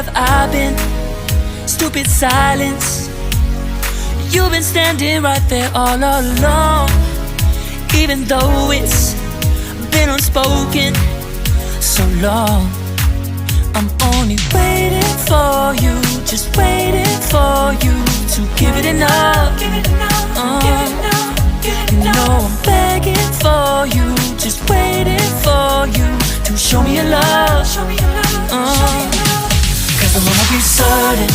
have I been? Stupid silence. You've been standing right there all along, even though it's been unspoken so long. I'm only waiting for you, just waiting for you to give it enough. You know I'm begging for you, just waiting for you to show me your love. Cause I wanna be certain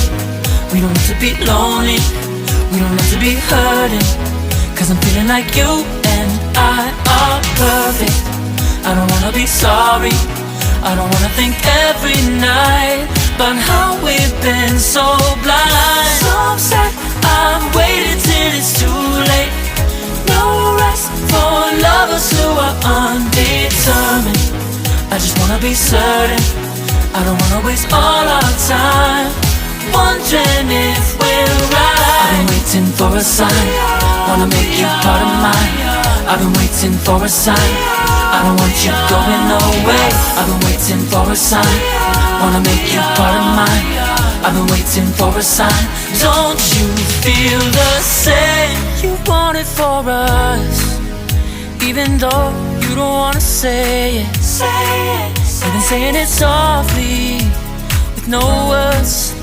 we don't have to be lonely, we don't have to be hurting. Cause I'm feeling like you and I are perfect. I don't wanna be sorry, I don't wanna think every night about how we've been so blind. So upset, I'm waiting till it's too late. No rest for lovers who are undetermined. I just wanna be certain, I don't wanna waste all our time wondering if we're right. I've been waiting for a sign, wanna make you part of mine. I've been waiting for a sign, I don't want you going away. I've been waiting for a sign, wanna make you part of mine. I've been waiting for a sign. Don't you feel the same? You want it for us, even though you don't wanna say it. You've been saying it softly, with no words.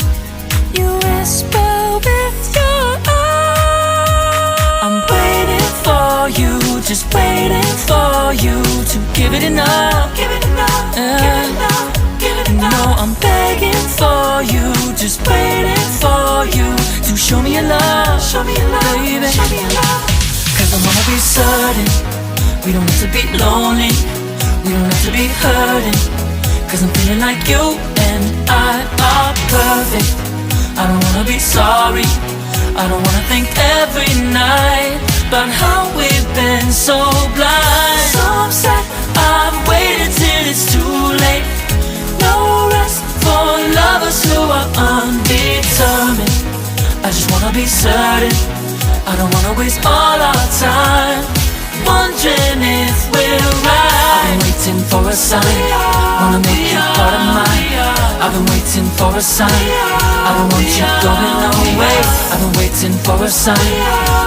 You whisper with your eyes. I'm waiting for you, just waiting for you to give it enough. No, I'm begging for you, just waiting for you to show me your love, baby. Cause I wanna be certain we don't have to be lonely, we don't have to be hurting. Cause I'm feeling like you and I are perfect. I don't wanna be sorry, I don't wanna think every night about how we've been so blind. So upset, I've waited till it's too late. No rest for lovers who are undetermined. I just wanna be certain, I don't wanna waste all our time wondering if we're right. I've been waiting for a sign, wanna make you part of mine. I've been waiting for a sign, I don't want you going away. I've been waiting for a sign,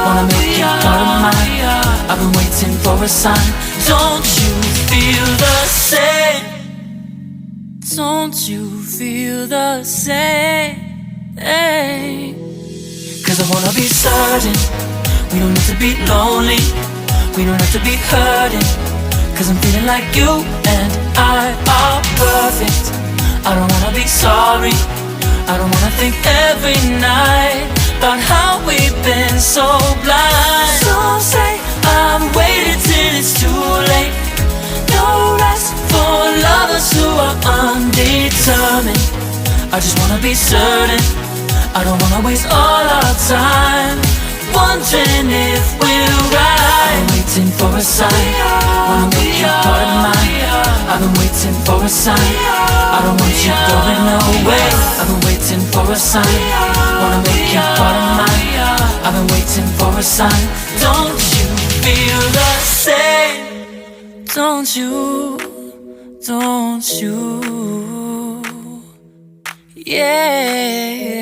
wanna make you part of mine. I've been waiting for a sign. Don't you feel the same? Don't you feel the same? Cause I wanna be certain we don't have to be lonely, we don't have to be hurting. Cause I'm feeling like you and I are perfect. I don't wanna be sorry, I don't wanna think every night about how we've been so blind. So say I'm waiting till it's too late. No rest for lovers who are undetermined. I just wanna be certain, I don't wanna waste all our time wondering if we're right. I've been waiting for a sign, wanna make you part of mine. I've been waiting for a sign, I don't want you going away. I've been waiting for a sign, wanna make you part of mine. I've been waiting for a sign. Don't you feel the same? Don't you, don't you? Yeah.